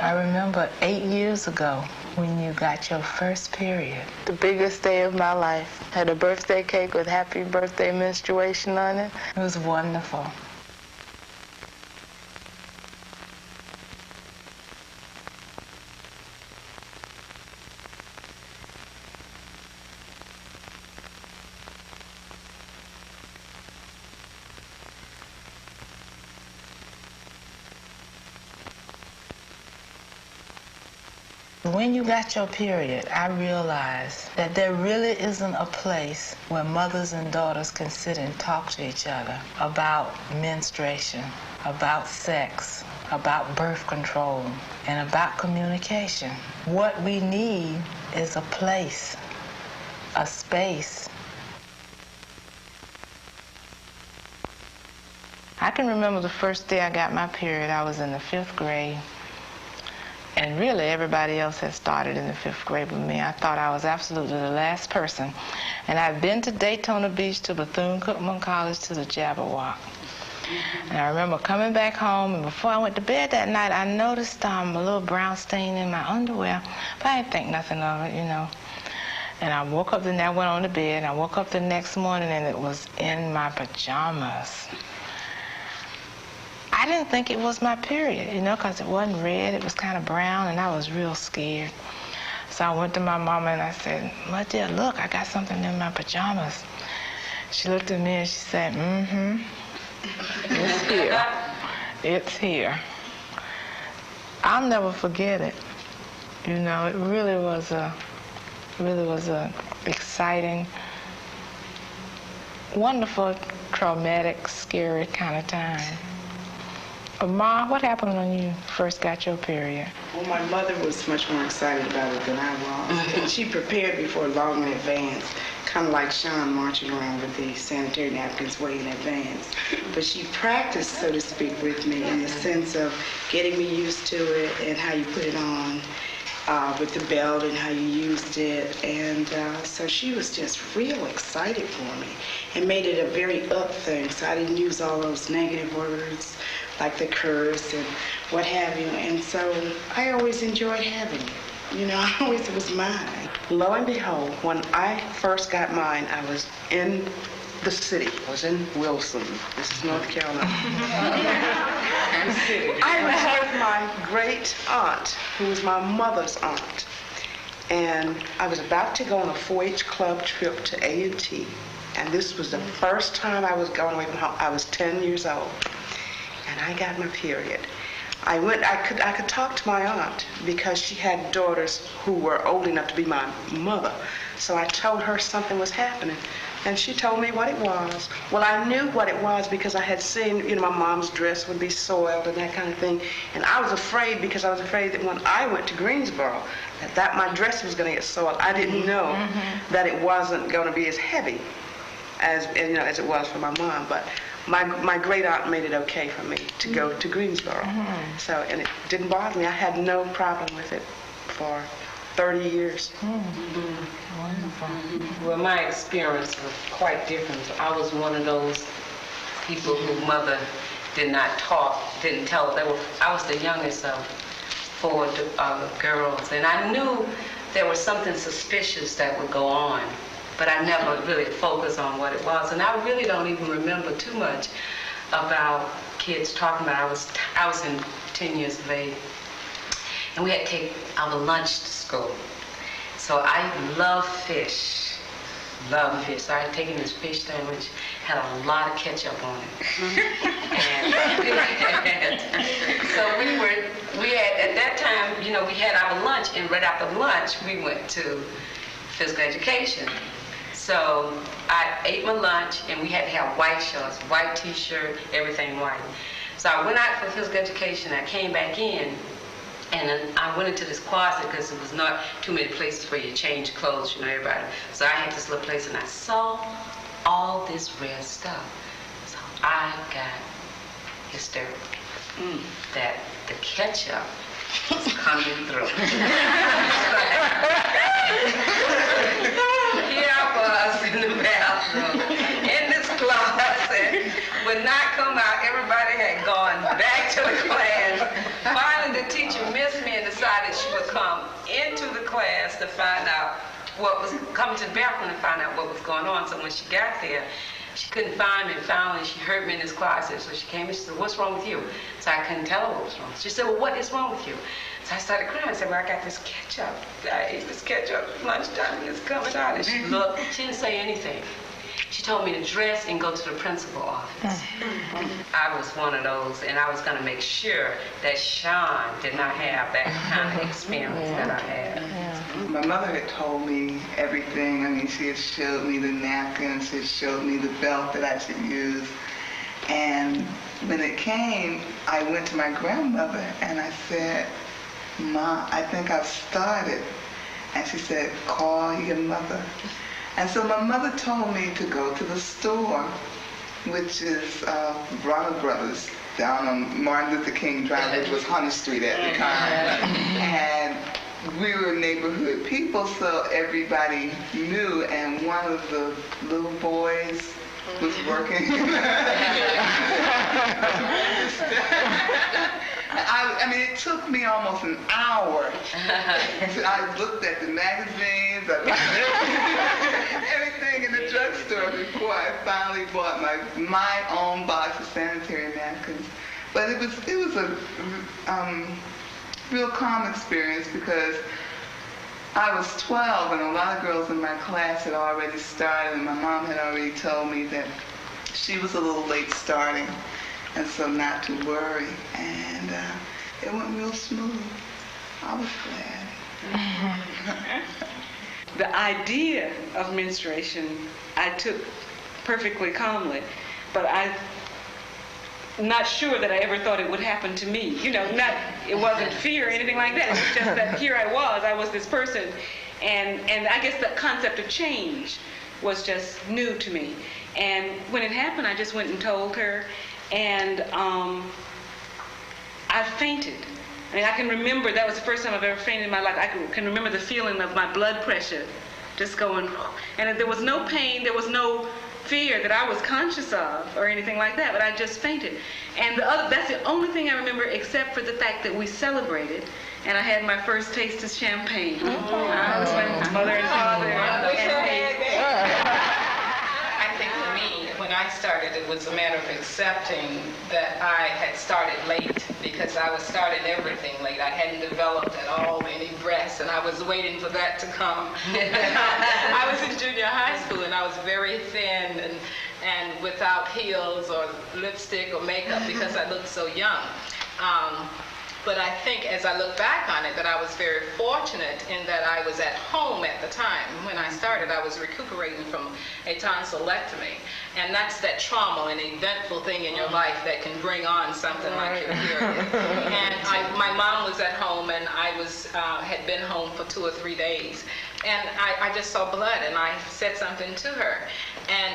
I remember 8 years ago when you got your first period. The biggest day of my life. Had a birthday cake with happy birthday menstruation on it. It was wonderful. When you got your period, I realized that there really isn't a place where mothers and daughters can sit and talk to each other about menstruation, about sex, about birth control, and about communication. What we need is a place, a space. I can remember the first day I got my period. I was in the 5th grade. And really, everybody else had started in the 5th grade with me. I thought I was absolutely the last person. And I'd been to Daytona Beach, to Bethune-Cookman College, to the Jabberwock. And I remember coming back home, and before I went to bed that night, I noticed a little brown stain in my underwear, but I didn't think nothing of it, you know. And I woke up, I went on to bed, and I woke up the next morning, and it was in my pajamas. I didn't think it was my period, you know, because it wasn't red, it was kind of brown, and I was real scared. So I went to my mama and I said, "My dear, look, I got something in my pajamas." She looked at me and she said, "Mm-hmm, it's here, it's here." I'll never forget it. You know, it really was a exciting, wonderful, traumatic, scary kind of time. Ma, what happened when you first got your period? Well, my mother was much more excited about it than I was. And she prepared me for long in advance, kind of like Sean marching around with the sanitary napkins way in advance. But she practiced, so to speak, with me in the sense of getting me used to it and how you put it on with the belt and how you used it. And so she was just real excited for me and made it a very up thing. So I didn't use all those negative words like the curse and what have you. And so I always enjoyed having it. You know, it was mine. Lo and behold, when I first got mine, I was in the city. I was in Wilson. This is North Carolina. I was with my great aunt, who was my mother's aunt. And I was about to go on a 4-H club trip to A&T. And this was the first time I was going away from home. I was 10 years old. And I got my period. I could talk to my aunt because she had daughters who were old enough to be my mother. So I told her something was happening. And she told me what it was. Well, I knew what it was because I had seen, you know, my mom's dress would be soiled and that kind of thing. And I was afraid because I was afraid that when I went to Greensboro, that my dress was going to get soiled. I didn't know that it wasn't going to be as heavy as it was for my mom. But my great aunt made it okay for me to go to Greensboro. So, and it didn't bother me. I had no problem with it for 30 years. Wonderful. Well, my experience was quite different. I was one of those people whose mother did not talk, didn't tell. I was the youngest of 4 girls, and I knew there was something suspicious that would go on. But I never really focused on what it was. And I really don't even remember too much about kids talking about it. I was in 10 years of age. And we had to take our lunch to school. So I love fish. So I had taken this fish sandwich, had a lot of ketchup on it. So we had, at that time, you know, we had our lunch, and right after lunch, we went to physical education. So I ate my lunch, and we had to have white shorts, white T-shirt, everything white. So I went out for physical education. I came back in, and then I went into this closet because there was not too many places where you change clothes, you know, everybody. So I had this little place, and I saw all this red stuff. So I got hysterical that the ketchup was coming through. Here I was in the bathroom, in this closet, would not come out. Everybody had gone back to the class. Finally, the teacher missed me, and decided she would come into the class to find out come to the bathroom to find out what was going on. So when she got there, she couldn't find me, and finally she heard me in this closet. So she came and she said, "What's wrong with you?" So I couldn't tell her what was wrong. She said, "Well, what is wrong with you?" So I started crying. I said, "Well, I got this ketchup. I ate this ketchup at lunchtime and it's coming out." And she looked. She didn't say anything. She told me to dress and go to the principal's office. I was one of those, and I was going to make sure that Sean did not have that kind of experience that I had. My mother had told me everything. I mean, she had showed me the napkins, she had showed me the belt that I should use. And when it came, I went to my grandmother and I said, "Ma, I think I've started." And she said, "Call your mother." And so my mother told me to go to the store, which is Ronald Brothers, down on Martin Luther King Drive, which was Hunter Street at the time. And we were neighborhood people, so everybody knew, and one of the little boys was working. I mean, it took me almost an hour. I looked at the magazines, I looked at everything in the drugstore before I finally bought my own box of sanitary napkins. But it was a real calm experience because I was 12 and a lot of girls in my class had already started, and my mom had already told me that she was a little late starting, and so not to worry. And it went real smooth. I was glad. The idea of menstruation I took perfectly calmly, but I'm not sure that I ever thought it would happen to me. You know, it wasn't fear or anything like that. It was just that here I was this person, and I guess the concept of change was just new to me. And when it happened, I just went and told her, and I fainted. I mean, I can remember that was the first time I've ever fainted in my life. I can remember the feeling of my blood pressure just going, and there was no pain, there was no fear that I was conscious of or anything like that, but I just fainted. And that's the only thing I remember, except for the fact that we celebrated, and I had my first taste of champagne. I was with mother and father. I think for me, when I started, it was a matter of accepting that I had started late, because I was starting everything late. I hadn't developed at all any breasts, and I was waiting for that to come. I was in junior high school, and I was very thin and without heels or lipstick or makeup because I looked so young. But I think as I look back on it, that I was very fortunate in that I was at home at the time. When I started, I was recuperating from a tonsillectomy. And that's that trauma, an eventful thing in your life that can bring on something like your period. And my mom was at home, and I had been home for 2 or 3 days. And I just saw blood, and I said something to her. And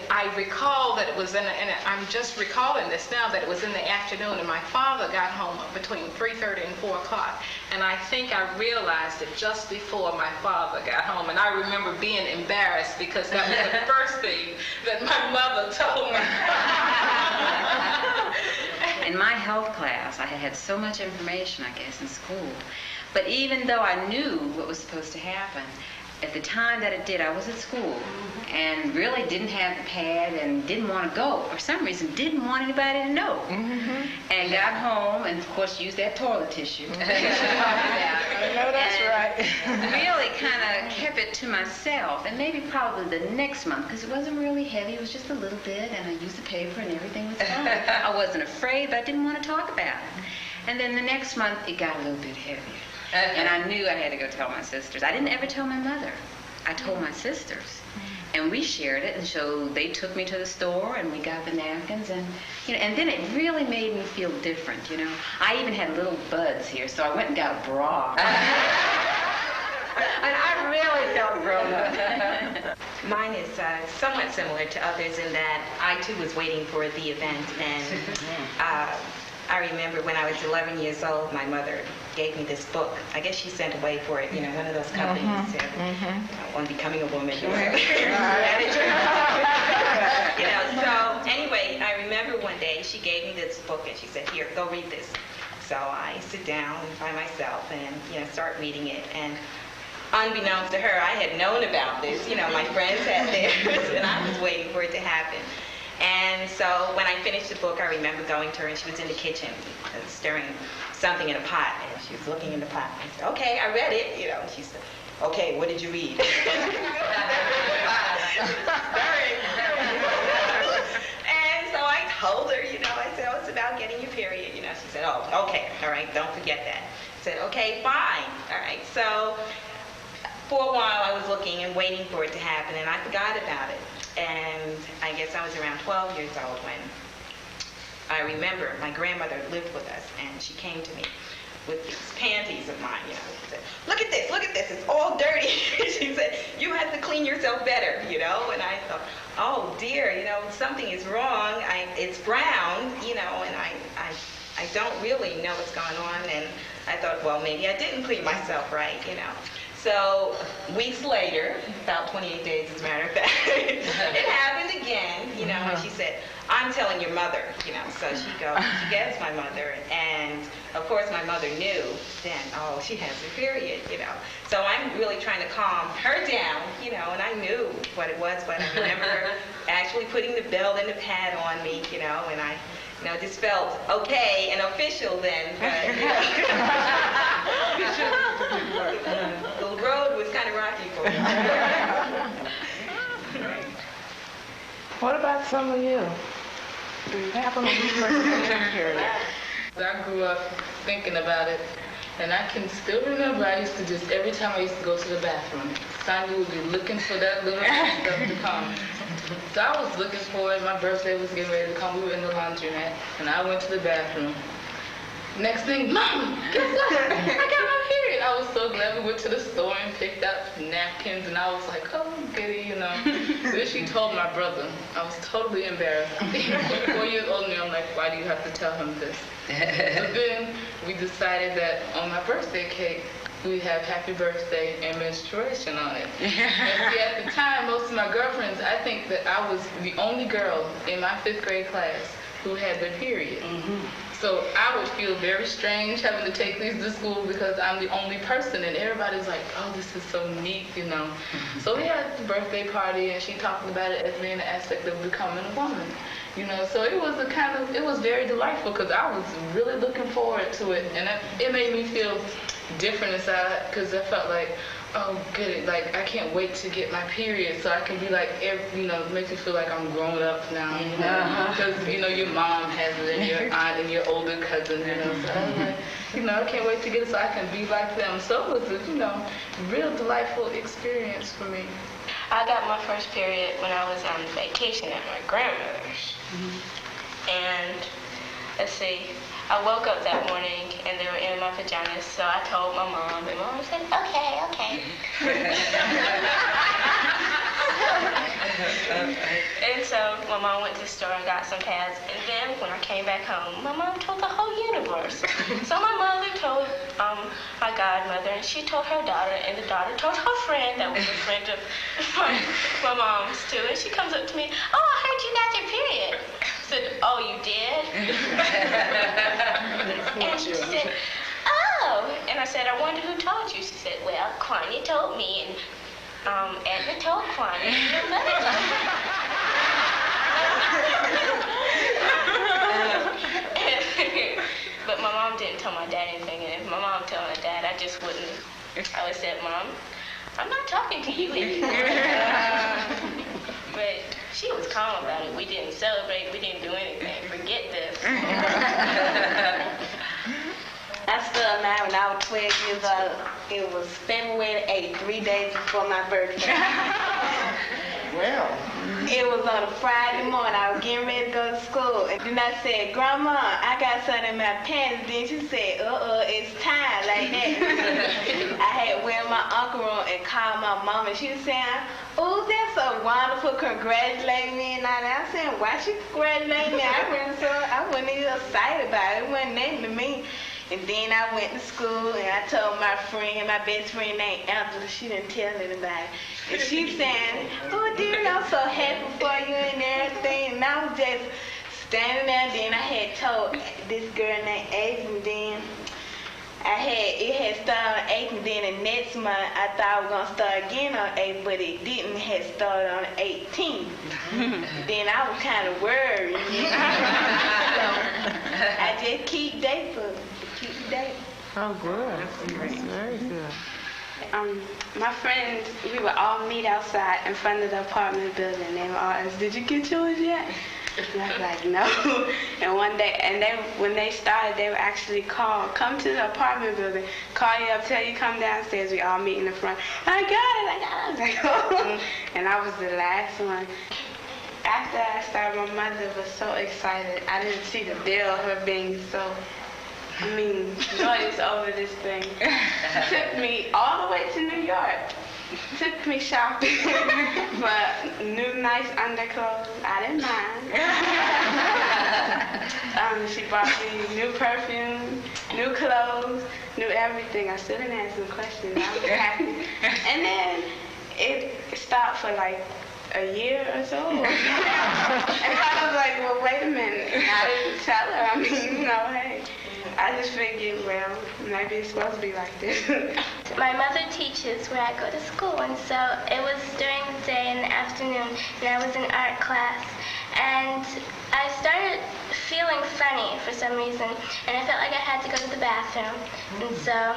I recall that it was I'm just recalling this now, that it was in the afternoon, and my father got home between 3:30 and 4 o'clock. And I think I realized it just before my father got home. And I remember being embarrassed because that was the first thing that my mother told me. In my health class, I had so much information, I guess, in school. But even though I knew what was supposed to happen, at the time that it did, I was at school and really didn't have the pad and didn't want to go. For some reason, didn't want anybody to know. And got home and, of course, used that toilet tissue. I know that's right. Really kind of kept it to myself. And maybe probably the next month, because it wasn't really heavy, it was just a little bit, and I used the paper and everything was fine. I wasn't afraid, but I didn't want to talk about it. And then the next month, it got a little bit heavier. And I knew I had to go tell my sisters. I didn't ever tell my mother. I told my sisters. And we shared it, and so they took me to the store, and we got the napkins, and and then it really made me feel different, I even had little buds here, so I went and got a bra. And I really felt grown up. Mine is somewhat similar to others in that I too was waiting for the event, and I remember when I was 11 years old, my mother gave me this book. I guess she sent away for it, one of those companies on becoming a woman. So anyway, I remember one day she gave me this book and she said, "Here, go read this." So I sit down by myself and, start reading it. And unbeknownst to her, I had known about this. My friends had theirs, and I was waiting for it to happen. And so when I finished the book, I remember going to her, and she was in the kitchen stirring something in a pot, and she was looking in the pot. I said, okay, I read it, and she said, okay, what did you read? And so I told her, I said, oh, it's about getting your period. She said, oh, okay, all right, don't forget that. I said, okay, fine, all right. So for a while, I was looking and waiting for it to happen, and I forgot about it. And I guess I was around 12 years old when I remember my grandmother lived with us, and she came to me with these panties of mine, She said, look at this, it's all dirty. She said, you have to clean yourself better, And I thought, oh dear, something is wrong. It's brown, and I don't really know what's going on. And I thought, well, maybe I didn't clean myself right, So weeks later, about 28 days as a matter of fact, it happened again, and she said, I'm telling your mother, So she gets my mother, and of course my mother knew then, oh, she has her period, So I'm really trying to calm her down, and I knew what it was, but I remember her actually putting the belt and the pad on me, and I just felt okay and official then, but, the road was kind of rocky for me. What about some of you? Do you happen to be first period? I grew up thinking about it, and I can still remember I used to just, every time I used to go to the bathroom, Sonya would be looking for that little stuff to come. So I was looking for it. My birthday was getting ready to come. We were in the laundromat, and I went to the bathroom. Next thing, Mom, guess what? I got my period. I was so glad we went to the store and picked up napkins, and I was like, oh, giddy, Then she told my brother. I was totally embarrassed. 4 years older than me, I'm like, why do you have to tell him this? But then we decided that on my birthday cake, we have happy birthday and menstruation on it. And see, at the time, most of my girlfriends, I think that I was the only girl in my 5th grade class who had their period. So I would feel very strange having to take these to school because I'm the only person, and everybody's like, oh, this is so neat, So we had the birthday party, and she talked about it as being an aspect of becoming a woman, So it was it was very delightful because I was really looking forward to it, and it made me feel different inside because I felt like, oh, good, like I can't wait to get my period so I can be like, it makes me feel like I'm grown up now, because, your mom has it and your aunt and your older cousin, so I was like, I can't wait to get it so I can be like them. So it was a, real delightful experience for me. I got my first period when I was on vacation at my grandmother's. And let's see, I woke up that morning and they were in my pajamas, so I told my mom, and Mom said, okay. And so my mom went to the store and got some pads, and then when I came back home, my mom told the whole universe. So my mother told my godmother, and she told her daughter, and the daughter told her friend that was a friend of my mom's too, and she comes up to me, oh, I heard you got your period. I said, oh, you did? And she said, oh, and I said, I wonder who told you. She said, well, Kwani told me, and Edna told Kwani, and your mother told me. But my mom didn't tell my dad anything, and if my mom told my dad, I just wouldn't. I would say, Mom, I'm not talking to you anymore. But she was calm about it. We didn't celebrate. We didn't do anything. Forget this. I stood now when I was 12 years old. It was February 8th, 3 days before my birthday. Well. It was on a Friday morning. I was getting ready to go to school. And then I said, Grandma, I got something in my pants. Then she said, it's time like that. I had went in my uncle's room and called my mom, and she was saying, oh, that's so wonderful, congratulate me. And I said, why she congratulate me? I wasn't even excited about it. It wasn't nothing to me. And then I went to school, and I told my friend, my best friend named Angela, she didn't tell anybody. And she saying, oh, dear, I'm so happy for you and everything. And I was just standing there, then I had told this girl named Ava, then it had started on 8th, and then the next month I thought I was gonna start again on 8th, but it didn't. It had started on 18th. Then I was kind of worried. So I just keep the date. Oh, good. That's very good. My friends, we would all meet outside in front of the apartment building. They were all ask, "Did you get yours yet?" And I was like, "No." And one day, when they started, they would actually come to the apartment building, call you up, tell you come downstairs. We all meet in the front. I got it. I was like, "Oh." And I was the last one. After I started, my mother was so excited. I didn't see the deal of her being so, joyous over this thing. Took me all the way to New York. Took me shopping for new nice underclothes. I didn't mind. She bought me new perfume, new clothes, new everything. I still didn't ask some questions. I was happy. And then it stopped for like a year or so. And I was like, well, wait a minute. I didn't tell her. Hey. I just figured, well, maybe it's supposed to be like this. My mother teaches where I go to school, and so it was during the day and the afternoon, and I was in art class. And I started feeling funny for some reason, and I felt like I had to go to the bathroom. And so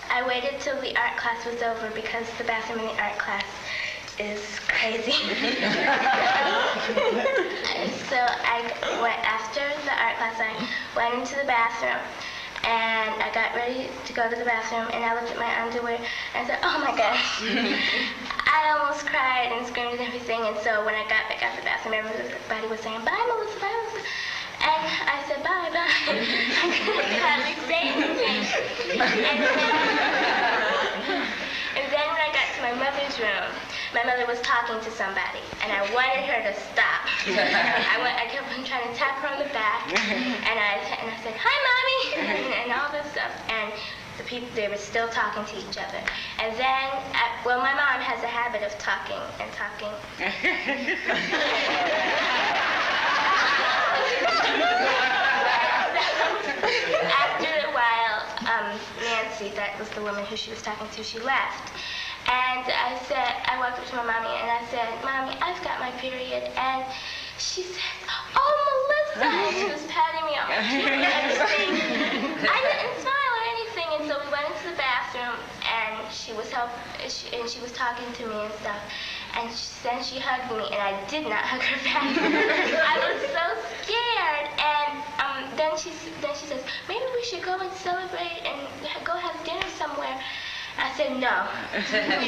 I waited till the art class was over because the bathroom in the art class is crazy. So I went after the art class. I went into the bathroom and I got ready to go to the bathroom, and I looked at my underwear and I said, "Oh my gosh." I almost cried and screamed and everything. And so when I got back out of the bathroom, everybody was saying, "Bye, Melissa, bye, Melissa." And I said, "Bye, bye." I could hardly say anything. And then when I got to my mother's room, my mother was talking to somebody, and I wanted her to stop. I kept on trying to tap her on the back, and I said, "Hi, Mommy," and all this stuff. And the people, they were still talking to each other. And then, my mom has a habit of talking and talking. After a while, Nancy, that was the woman who she was talking to, she left. And I walked up to my mommy and I said, "Mommy, I've got my period." And she said, "Oh, Melissa." And she was patting me on my cheek and everything. I didn't smile or anything. And so we went into the bathroom and she was talking to me and stuff. And then she hugged me, and I did not hug her back. I was so scared. And then she says, "Maybe we should go and celebrate and go have dinner somewhere." I said, "No." Never.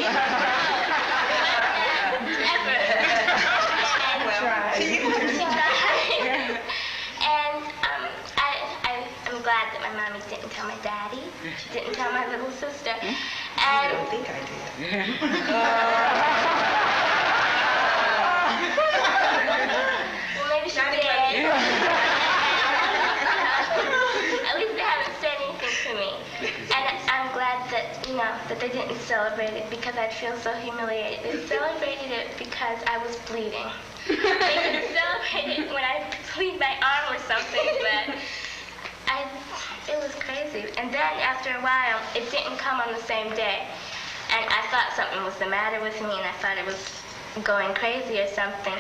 And I'm glad that my mommy didn't tell my daddy. She didn't tell my little sister. And I don't think I did. Well, maybe she did. At least they haven't said anything to me. And I'm glad that, that they didn't celebrate it because I'd feel so humiliated. They celebrated it because I was bleeding. They could celebrate it when I bleed my arm or something, but it was crazy. And then after a while, it didn't come on the same day. And I thought something was the matter with me, and I thought it was going crazy or something.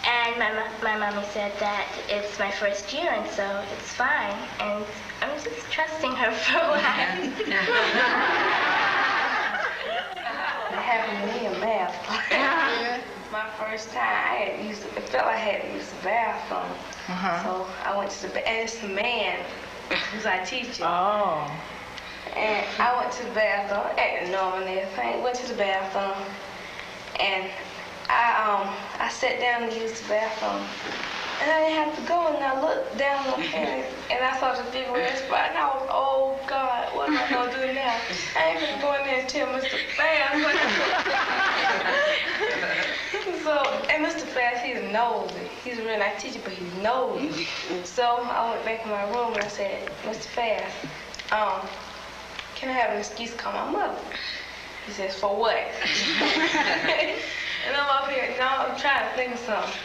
And my mommy said that it's my first year, and so it's fine. And I'm just trusting her for a while. It happened to me in math class. My first time, I felt I had to use the bathroom. So I went to and it's a man who's our teacher. Oh. And I went to the bathroom, acting normal and everything. Went to the bathroom, and I sat down to use the bathroom. And I didn't have to go, and I looked down on the pants, and I saw the big red spot, and I was, oh God, what am I gonna do now? I ain't gonna go in there and tell Mr. Bass. And Mr. Bass, he's nosy. He's a real nice teacher, but he's nosy. So I went back in my room and I said, "Mr. Bass, can I have an excuse to call my mother?" He says, "For what?" And I'm up here, I'm trying to think of something.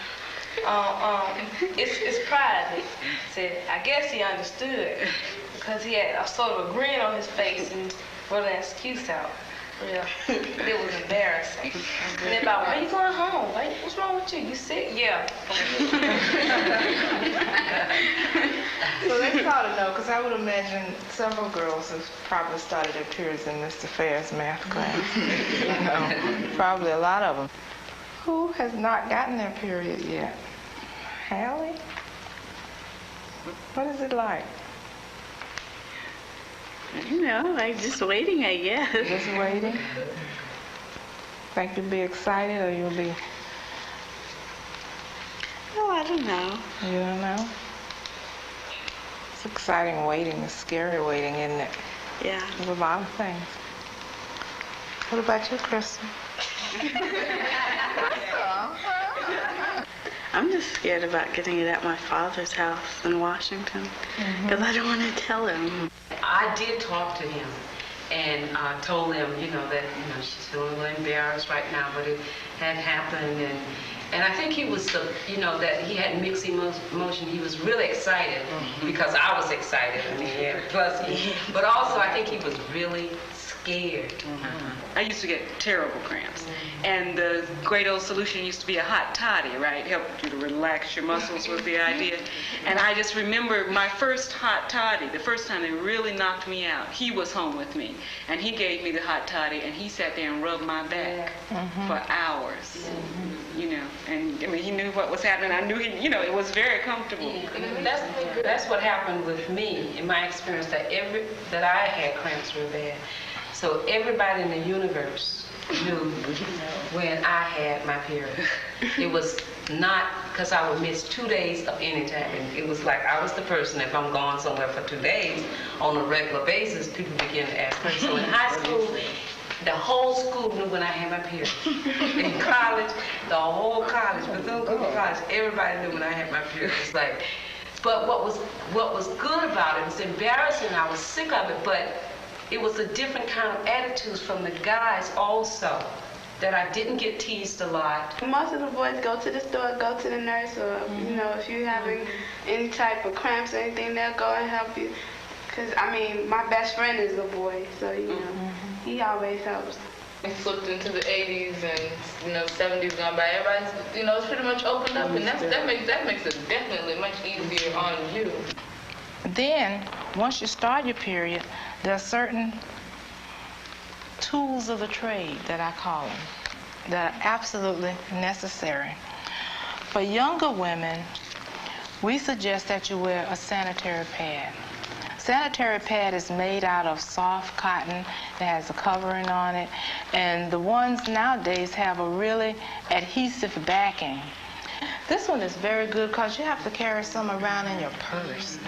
it's private. Said, I guess he understood because he had a sort of a grin on his face and wrote an excuse out. Yeah, it was embarrassing. And then about, when you going home? What's wrong with you? You sick? Yeah. So they ought to know, because I would imagine several girls have probably started their periods in Mr. Fair's math class. You know, probably a lot of them. Who has not gotten their period yet? Hallie? What is it like? You know, like just waiting, I guess. Just waiting? Think you'll be excited or you'll be... Oh, I don't know. You don't know? It's exciting waiting. It's scary waiting, isn't it? Yeah. There's a lot of things. What about you, Kristen? I'm just scared about getting it at my father's house in Washington because I don't want to tell him. I did talk to him and told him, that, she's feeling a little embarrassed right now, but it had happened. And I think he was, that he had mixed emotion. He was really excited because I was excited. I mean, yeah, plus but also I think he was really scared. I used to get terrible cramps. And the great old solution used to be a hot toddy, right? Helped you to relax your muscles was the idea. And I just remember my first hot toddy, the first time they really knocked me out, he was home with me. And he gave me the hot toddy and he sat there and rubbed my back for hours. And I mean, he knew what was happening. I knew it was very comfortable. That's what happened with me in my experience, that I had cramps real bad. So everybody in the universe knew when I had my period. It was not because I would miss 2 days of any time. It was like I was the person, if I'm gone somewhere for 2 days on a regular basis, people begin to ask questions. So in high school, the whole school knew when I had my period. In college, the whole college, Bethune-Cookman College, everybody knew when I had my period. It's like, but what was good about it was embarrassing. I was sick of it, but it was a different kind of attitudes from the guys also, that I didn't get teased a lot. Most of the boys go to the store, go to the nurse, or if you're having any type of cramps or anything, they'll go and help you. Because, I mean, my best friend is a boy, so, he always helps. We slipped into the 80s and, 70s gone by. Everybody's, it's pretty much opened up, and that makes it definitely much easier on you. Then, once you start your period, there are certain tools of the trade, that I call them, that are absolutely necessary. For younger women, we suggest that you wear a sanitary pad. Sanitary pad is made out of soft cotton. It has a covering on it. And the ones nowadays have a really adhesive backing. This one is very good because you have to carry some around in your purse.